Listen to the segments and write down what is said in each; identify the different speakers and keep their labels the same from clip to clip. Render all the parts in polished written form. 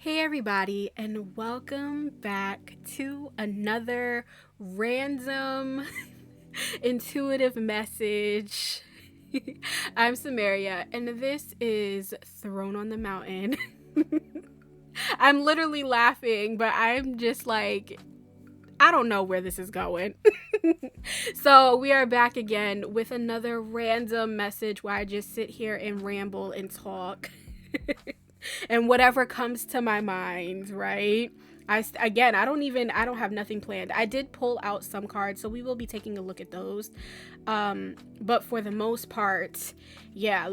Speaker 1: Hey everybody, and welcome back to another random intuitive message. I'm Samaria, and this is Throne on the Mountain. I'm literally laughing, but I'm just like, I don't know where this is going. So we are back again with another random message where I just sit here and ramble and talk. And whatever comes to my mind, right? I don't have nothing planned. I did pull out some cards, so we will be taking a look at those. But for the most part, yeah,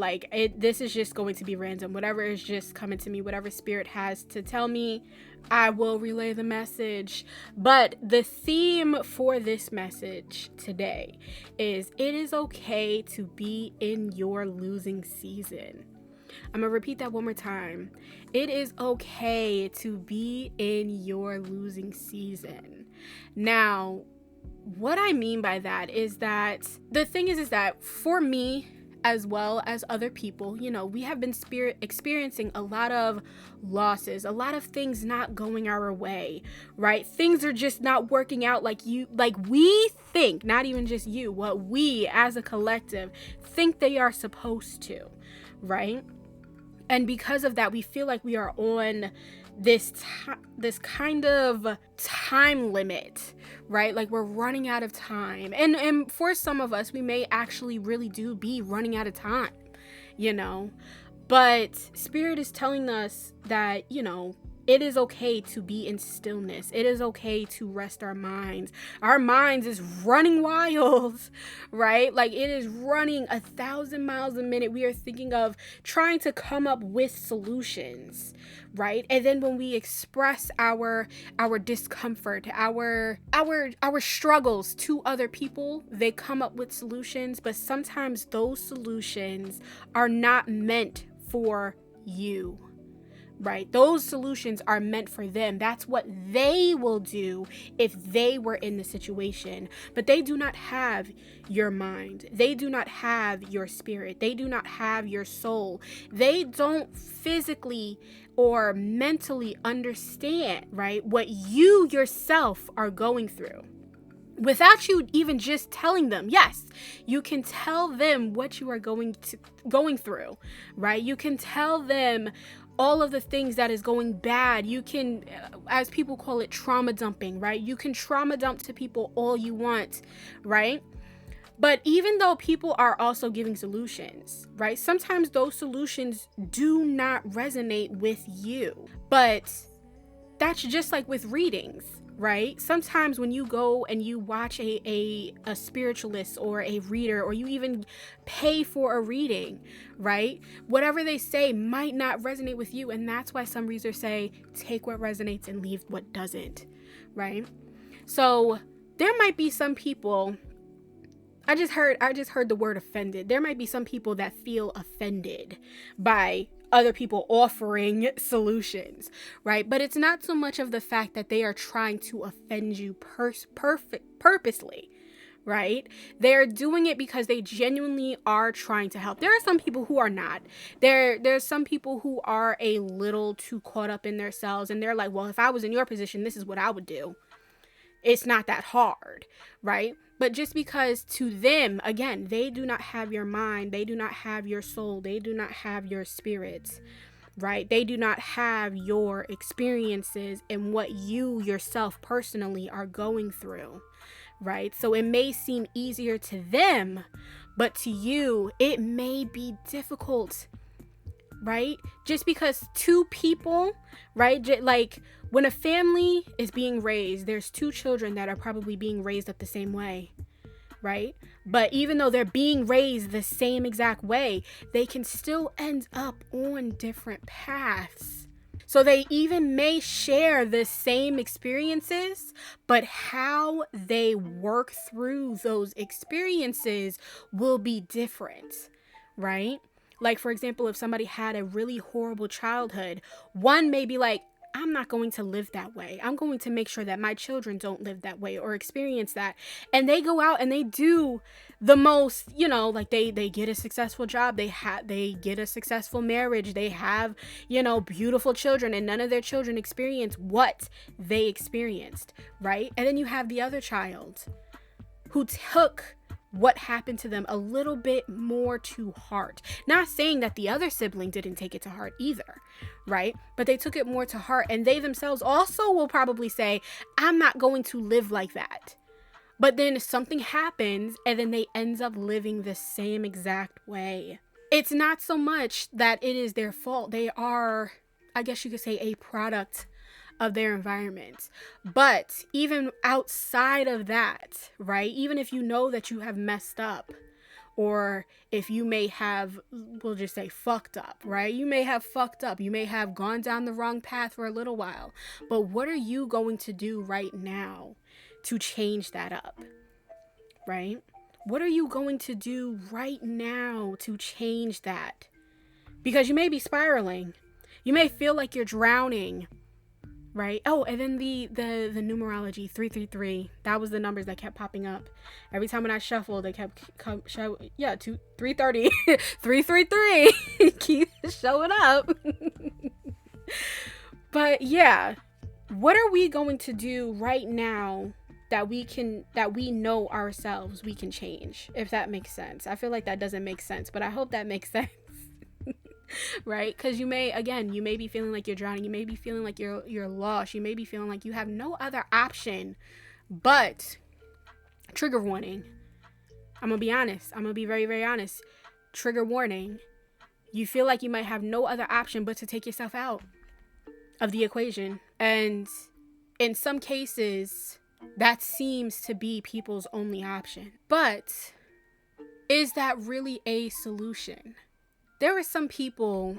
Speaker 1: this is just going to be random. Whatever is just coming to me, whatever spirit has to tell me, I will relay the message. But the theme for this message today is it is okay to be in your losing season. I'm gonna repeat that one more time. It is okay to be in your losing season. Now, what I mean by that is that the thing is that for me, as well as other people, we have been experiencing a lot of losses, a lot of things not going our way, right? Things are just not working out like we think, not even just you, what we as a collective think they are supposed to, right? And because of that, we feel like we are on this kind of time limit, right? Like we're running out of time. And for some of us, we may actually really do be running out of time, But Spirit is telling us that, it is okay to be in stillness. It is okay to rest our minds. Our minds is running wild, right? Like it is running 1,000 miles a minute. We are thinking of trying to come up with solutions, right? And then when we express our discomfort, our struggles to other people, they come up with solutions, but sometimes those solutions are not meant for you. Right? Those solutions are meant for them. That's what they will do if they were in the situation. But they do not have your mind. They do not have your spirit. They do not have your soul. They don't physically or mentally understand, right, what you yourself are going through. Without you even just telling them. Yes, you can tell them what you are going through, right? You can tell them all of the things that is going bad. You can, as people call it, trauma dumping, right? You can trauma dump to people all you want, right? But even though people are also giving solutions, right? Sometimes those solutions do not resonate with you. But that's just like with readings, right? Sometimes when you go and you watch a spiritualist or a reader, or you even pay for a reading, right? Whatever they say might not resonate with you. And that's why some readers say, take what resonates and leave what doesn't, right? So there might be some people, I just heard the word offended. There might be some people that feel offended by other people offering solutions, right? But it's not so much of the fact that they are trying to offend you purposely, right? They're doing it because they genuinely are trying to help. There are some people who are not. There's some people who are a little too caught up in themselves, and they're like, well, if I was in your position, this is what I would do. It's not that hard, right? But just because to them, again, they do not have your mind, they do not have your soul, they do not have your spirit, right? They do not have your experiences and what you yourself personally are going through, right? So it may seem easier to them, but to you, it may be difficult, right? Just because two people, right? Like when a family is being raised, there's two children that are probably being raised up the same way, right? But even though they're being raised the same exact way, they can still end up on different paths. So they even may share the same experiences, but how they work through those experiences will be different, right? Like, for example, if somebody had a really horrible childhood, one may be like, I'm not going to live that way. I'm going to make sure that my children don't live that way or experience that. And they go out and they do the most, like they get a successful job, they get a successful marriage, they have, beautiful children, and none of their children experience what they experienced, right? And then you have the other child who took what happened to them a little bit more to heart. Not saying that the other sibling didn't take it to heart either, right? But they took it more to heart, and they themselves also will probably say, I'm not going to live like that. But then something happens, and then they end up living the same exact way. It's not so much that it is their fault. They are, I guess you could say, a product of their environment. But even outside of that, right, even if you know that you have messed up, or if you may have, we'll just say fucked up, right? You may have fucked up. You may have gone down the wrong path for a little while. But what are you going to do right now to change that up, right? What are you going to do right now to change that? Because you may be spiraling. You may feel like you're drowning, right? Oh, and then the numerology 333. That was the numbers that kept popping up every time when I shuffled. They kept 330, 333 keep showing up. But yeah, what are we going to do right now that we know ourselves we can change? If that makes sense. I feel like that doesn't make sense, but I hope that makes sense. Right? Because you may be feeling like you're drowning. You may be feeling like you're lost. You may be feeling like you have no other option. But trigger warning. I'm gonna be honest. I'm gonna be very, very honest. Trigger warning. You feel like you might have no other option but to take yourself out of the equation. And in some cases, that seems to be people's only option. But is that really a solution? There are some people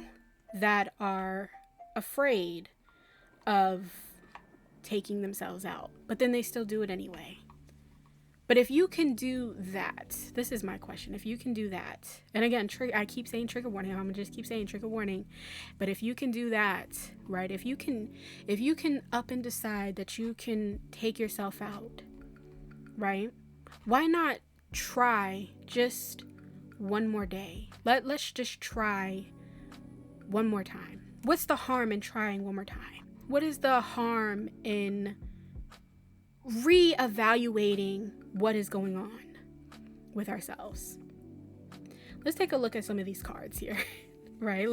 Speaker 1: that are afraid of taking themselves out, but then they still do it anyway. But if you can do that, this is my question. If you can do that, and again, I keep saying trigger warning. I'm gonna just keep saying trigger warning. But if you can do that, right? If you can up and decide that you can take yourself out, right? Why not try just one more day? Let's just try one more time. What's the harm in trying one more time? What is the harm in reevaluating what is going on with ourselves? Let's take a look at some of these cards here. Right?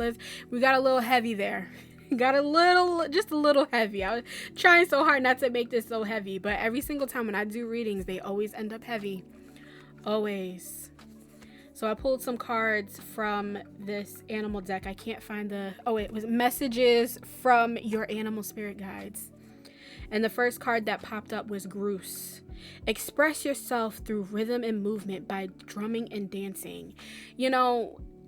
Speaker 1: We got a little heavy there. Just a little heavy. I was trying so hard not to make this so heavy, but every single time when I do readings, they always end up heavy. Always. So I pulled some cards from this animal deck. I can't find it was messages from your animal spirit guides. And the first card that popped up was Groose. Express yourself through rhythm and movement by drumming and dancing.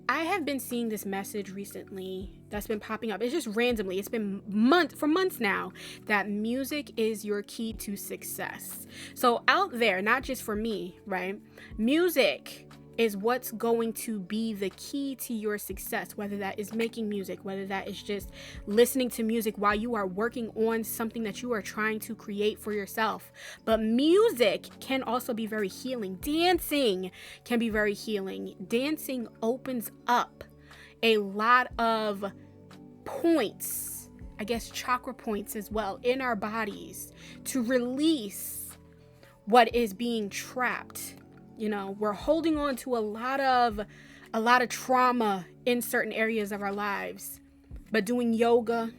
Speaker 1: I have been seeing this message recently that's been popping up. It's just randomly. It's been months now that music is your key to success. So out there, not just for me, right? Music is what's going to be the key to your success, whether that is making music, whether that is just listening to music while you are working on something that you are trying to create for yourself. But music can also be very healing. Dancing can be very healing. Dancing opens up a lot of points, I guess chakra points as well, in our bodies to release what is being trapped. We're holding on to a lot of trauma in certain areas of our lives. But doing yoga,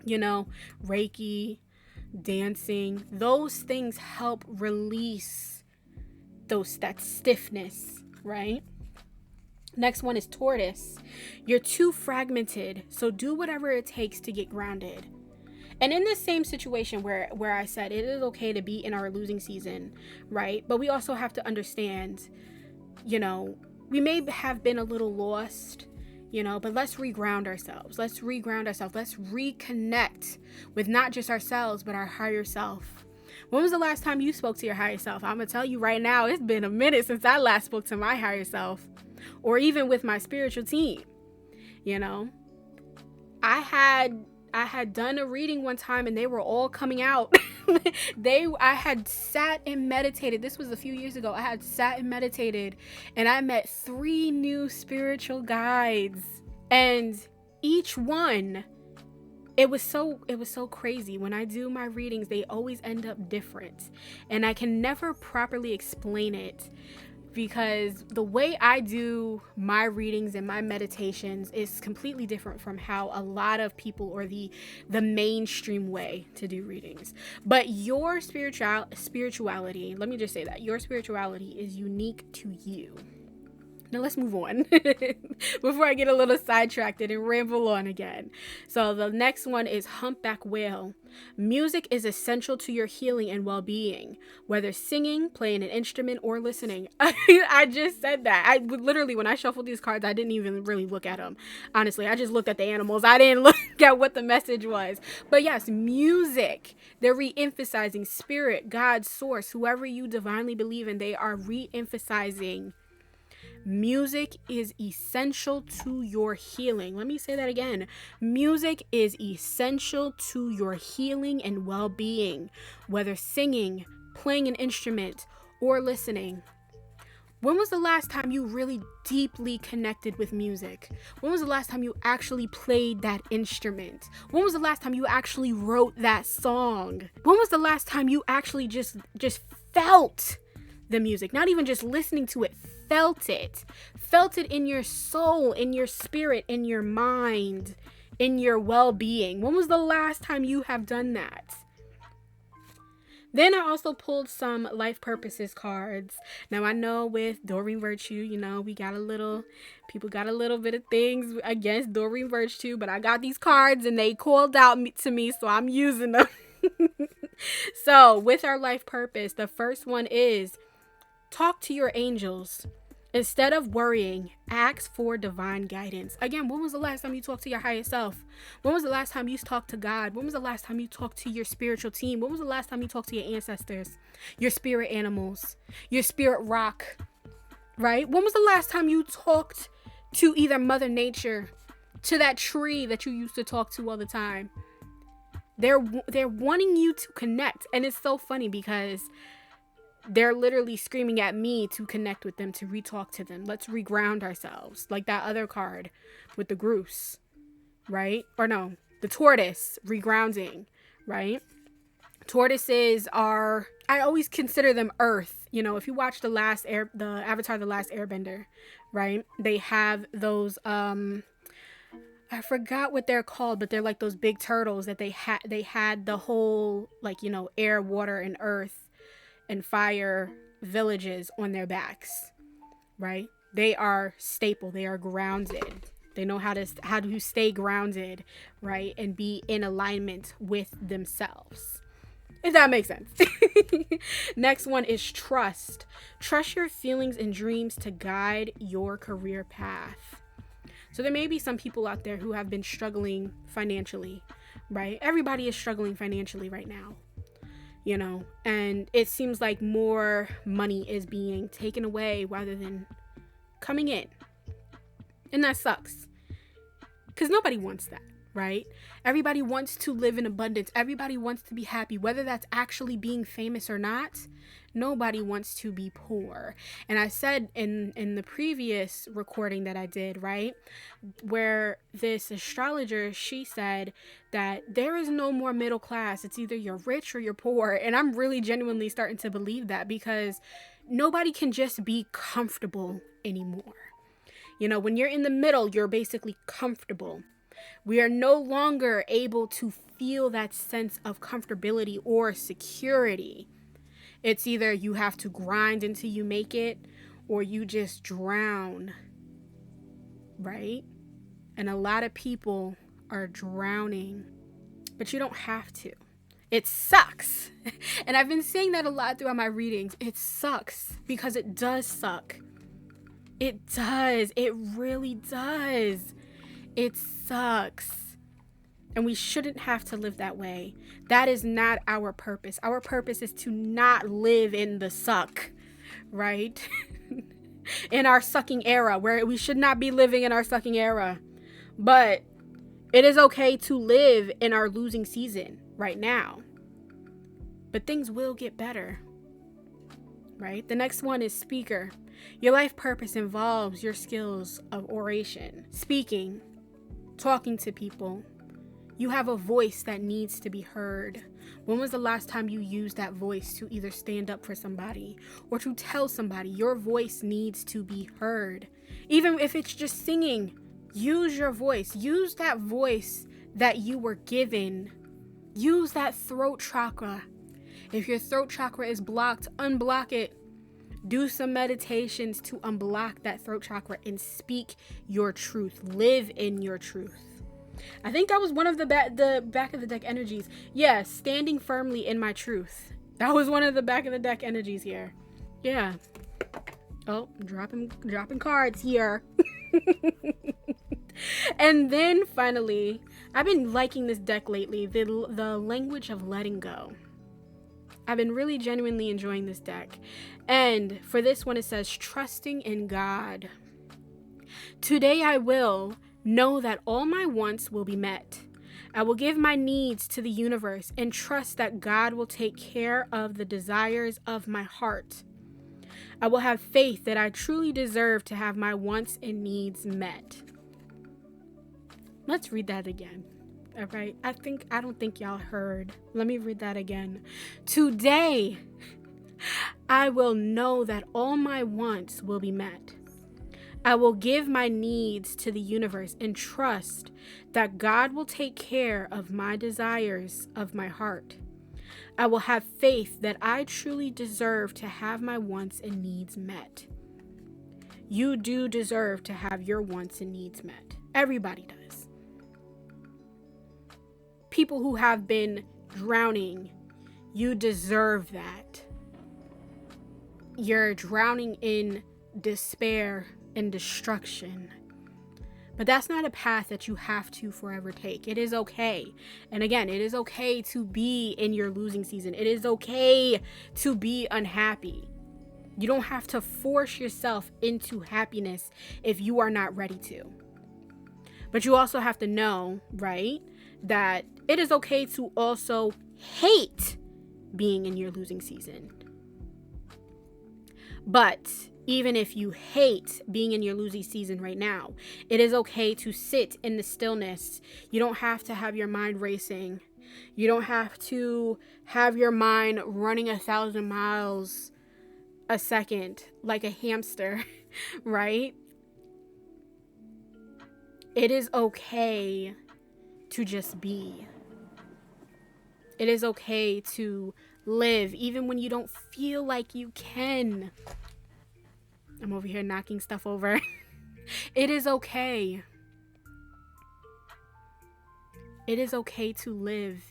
Speaker 1: Reiki, dancing, those things help release that stiffness, right? Next one is Tortoise. You're too fragmented, so do whatever it takes to get grounded. And in this same situation where I said it is okay to be in our losing season, right? But we also have to understand, we may have been a little lost, but let's reground ourselves. Let's reconnect with not just ourselves, but our higher self. When was the last time you spoke to your higher self? I'm going to tell you right now, it's been a minute since I last spoke to my higher self, I had done a reading one time and they were all coming out. I had sat and meditated. This was a few years ago. I had sat and meditated and I met 3 new spiritual guides. And each one, it was so crazy. When I do my readings, they always end up different. And I can never properly explain it, because the way I do my readings and my meditations is completely different from how a lot of people, or the mainstream way to do readings. But your spirituality, let me just say that your spirituality is unique to you. Now let's move on before I get a little sidetracked and ramble on again. So the next one is humpback whale. Music is essential to your healing and well-being, whether singing, playing an instrument, or listening. I just said that. I literally, when I shuffled these cards, I didn't even really look at them. Honestly, I just looked at the animals. I didn't look at what the message was. But yes, music. They're re-emphasizing spirit, God, source, whoever you divinely believe in. They are re-emphasizing music is essential to your healing. Let me say that again. Music is essential to your healing and well-being, whether singing, playing an instrument, or listening. When was the last time you really deeply connected with music? When was the last time you actually played that instrument? When was the last time you actually wrote that song? When was the last time you actually just felt the music? Not even just listening to it, felt it in your soul, in your spirit, in your mind, in your well-being. When was the last time you have done that? Then I also pulled some life purposes cards. Now I know with Doreen Virtue, people got a little bit of things against Doreen Virtue, but I got these cards and they called out to me, so I'm using them. So with our life purpose, the first one is talk to your angels. Instead of worrying, ask for divine guidance. Again, when was the last time you talked to your higher self? When was the last time you talked to God? When was the last time you talked to your spiritual team? When was the last time you talked to your ancestors, your spirit animals, your spirit rock, right? When was the last time you talked to either Mother Nature, to that tree that you used to talk to all the time? They're wanting you to connect. And it's so funny because they're literally screaming at me to connect with them, to re-talk to them. Let's reground ourselves. Like that other card with the goose, right? Or no, the tortoise, regrounding, right? Tortoises are, I always consider them earth. You know, if you watch the Avatar, The Last Airbender, right? They have those, I forgot what they're called, but they're like those big turtles that they had the whole, like, you know, air, water, and earth and fire villages on their backs, right? They are staple. They are grounded. They know how to stay grounded, right? And be in alignment with themselves. If that makes sense. Next one is trust. Trust your feelings and dreams to guide your career path. So there may be some people out there who have been struggling financially, right? Everybody is struggling financially right now. You know, and it seems like more money is being taken away rather than coming in. And that sucks. Because nobody wants that, right? Everybody wants to live in abundance. Everybody wants to be happy, whether that's actually being famous or not. Nobody wants to be poor. And I said in the previous recording that I did, right, where this astrologer, she said that there is no more middle class. It's either you're rich or you're poor. And I'm really genuinely starting to believe that, because nobody can just be comfortable anymore. You know, when you're in the middle, you're basically comfortable. We are no longer able to feel that sense of comfortability or security. It's either you have to grind until you make it, or you just drown, right? And a lot of people are drowning, but you don't have to. It sucks. And I've been saying that a lot throughout my readings. It sucks, because it does suck. It does. It really does. It sucks. And we shouldn't have to live that way. That is not our purpose. Our purpose is to not live in the suck, right? In our sucking era, where we should not be living in our sucking era. But It is okay to live in our losing season right now. But things will get better. Right? The next one is speaker. Your life purpose involves your skills of oration, speaking, talking to people. You have a voice that needs to be heard. When was the last time you used that voice to either stand up for somebody or to tell somebody your voice needs to be heard? Even if it's just singing, use your voice. Use that voice that you were given. Use that throat chakra. If your throat chakra is blocked, unblock it. Do some meditations to unblock that throat chakra and speak your truth. Live in your truth. I think that was one of the back of the deck energies. Yeah, standing firmly in my truth. That was one of the back of the deck energies here. Yeah. Oh, dropping cards here. And then finally, I've been liking this deck lately. The language of letting go. I've been really genuinely enjoying this deck. And for this one, it says, trusting in God. Today I will know that all my wants will be met. I will give my needs to the universe and trust that God will take care of the desires of my heart. I will have faith that I truly deserve to have my wants and needs met. Let's read that again. All right. I don't think y'all heard. Let me read that again. Today, I will know that all my wants will be met. I will give my needs to the universe and trust that God will take care of my desires of my heart. I will have faith that I truly deserve to have my wants and needs met. You do deserve to have your wants and needs met. Everybody does. People who have been drowning, you deserve that. You're drowning in despair and destruction. But that's not a path that you have to forever take. It is okay. And again, it is okay to be in your losing season. It is okay to be unhappy. You don't have to force yourself into happiness if you are not ready to. But you also have to know, right, that it is okay to also hate being in your losing season. But even if you hate being in your losing season right now, it is okay to sit in the stillness. You don't have to have your mind racing. You don't have to have your mind running 1,000 miles a second like a hamster, right? It is okay to just be. It is okay to live even when you don't feel like you can. I'm over here knocking stuff over. It is okay. It is okay to live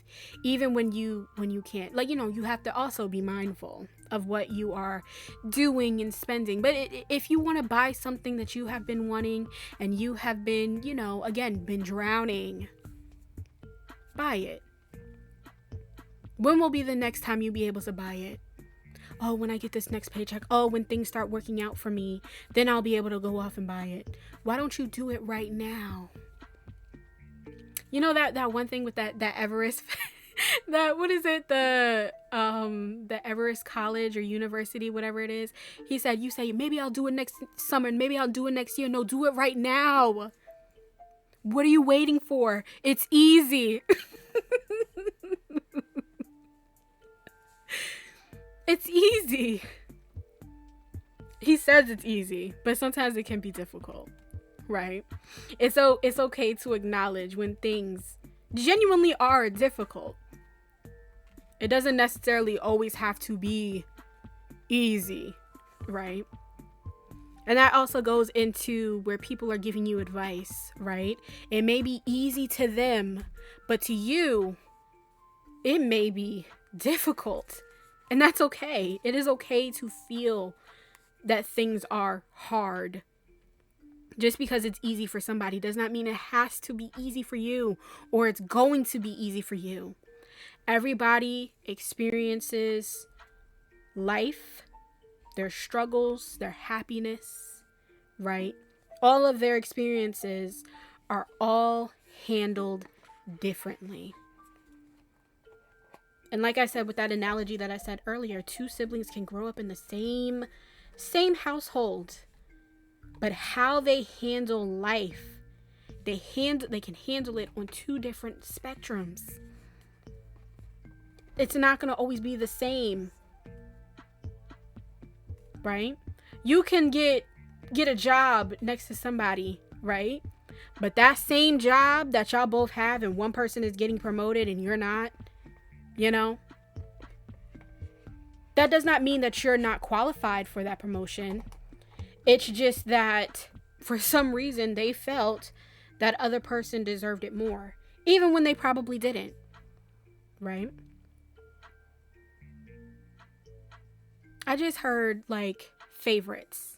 Speaker 1: even when you can't. Like, you have to also be mindful of what you are doing and spending. But if you want to buy something that you have been wanting and you have been, again, been drowning, buy it. When will be the next time you'll be able to buy it? Oh, when I get this next paycheck. Oh, when things start working out for me, then I'll be able to go off and buy it. Why don't you do it right now? You know that one thing with that Everest, what is it? The Everest College or University, whatever it is. He said, you say, maybe I'll do it next summer and maybe I'll do it next year. No, do it right now. What are you waiting for? It's easy. It's easy. He says it's easy, but sometimes it can be difficult, right? It's okay to acknowledge when things genuinely are difficult. It doesn't necessarily always have to be easy, right? And that also goes into where people are giving you advice, right? It may be easy to them, but to you, it may be difficult. And that's okay. It is okay to feel that things are hard. Just because it's easy for somebody does not mean it has to be easy for you or it's going to be easy for you. Everybody experiences life, their struggles, their happiness, right? All of their experiences are all handled differently. And like I said, with that analogy that I said earlier, two siblings can grow up in the same household, but how they handle life, they can handle it on two different spectrums. It's not going to always be the same, right? You can get a job next to somebody, right? But that same job that y'all both have, and one person is getting promoted and you're not, you know, that does not mean that you're not qualified for that promotion. It's just that for some reason they felt that other person deserved it more, even when they probably didn't, right? I just heard like favorites.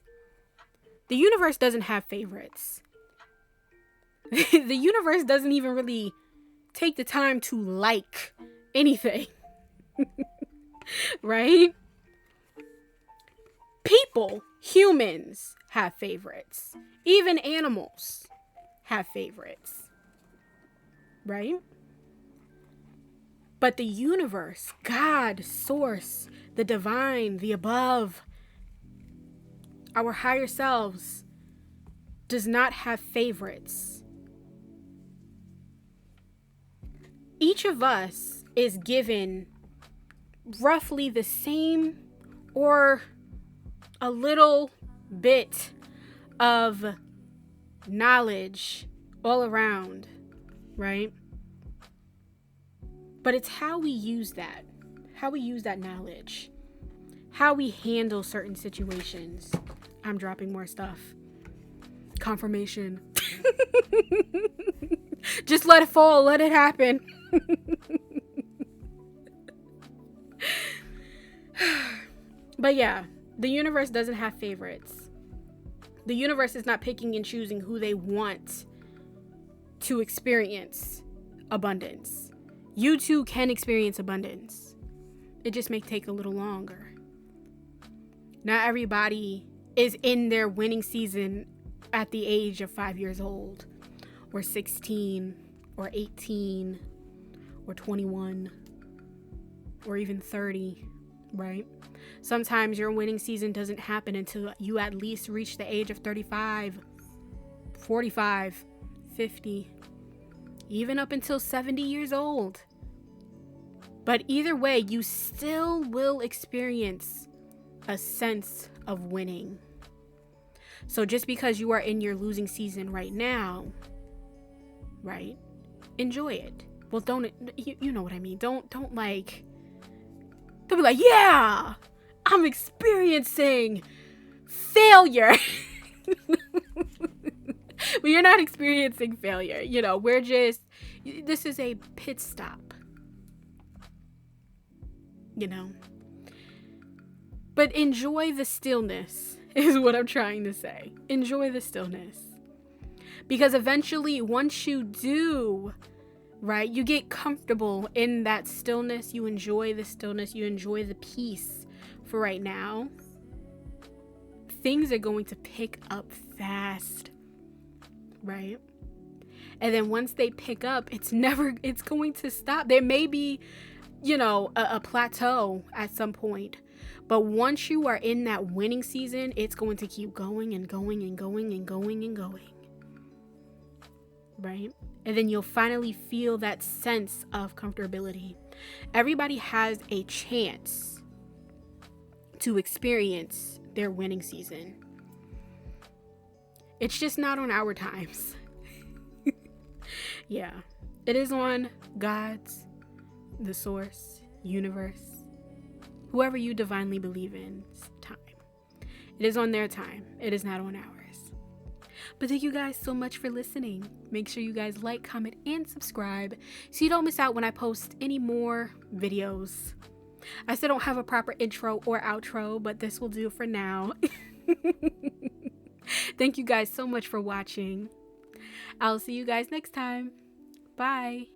Speaker 1: The universe doesn't have favorites. The universe doesn't even really take the time to like anything. Right? People, humans have favorites. Even animals have favorites. Right? But the universe, God, source, the divine, the above, our higher selves, does not have favorites. Each of us is given roughly the same or a little bit of knowledge all around, right? But it's how we use that knowledge, how we handle certain situations. I'm dropping more stuff. Confirmation. Just let it fall, let it happen. But yeah, the universe doesn't have favorites. The universe is not picking and choosing who they want to experience abundance. You too can experience abundance. It just may take a little longer. Not everybody is in their winning season at the age of 5 years old, or 16, or 18, or 21, or even 30, right? Sometimes your winning season doesn't happen until you at least reach the age of 35, 45, 50, even up until 70 years old. But either way, you still will experience a sense of winning. So just because you are in your losing season right now, right? Enjoy it. Well, don't, you know what I mean? Don't be like, yeah, I'm experiencing failure. Well, you're not experiencing failure. You know, this is a pit stop. You know? But enjoy the stillness is what I'm trying to say. Enjoy the stillness. Because eventually, once you do, right, you get comfortable in that stillness. You enjoy the stillness. You enjoy the peace for right now. Things are going to pick up fast, right? And then once they pick up, it's going to stop. There may be, a plateau at some point. But once you are in that winning season, it's going to keep going and going and going and going and going. Right? And then you'll finally feel that sense of comfortability. Everybody has a chance to experience their winning season. It's just not on our times. Yeah. It is on God's, the source, universe, whoever you divinely believe in's time. It is on their time. It is not on ours. But thank you guys so much for listening. Make sure you guys like, comment, and subscribe so you don't miss out when I post any more videos. I still don't have a proper intro or outro, but this will do for now. Thank you guys so much for watching. I'll see you guys next time. Bye.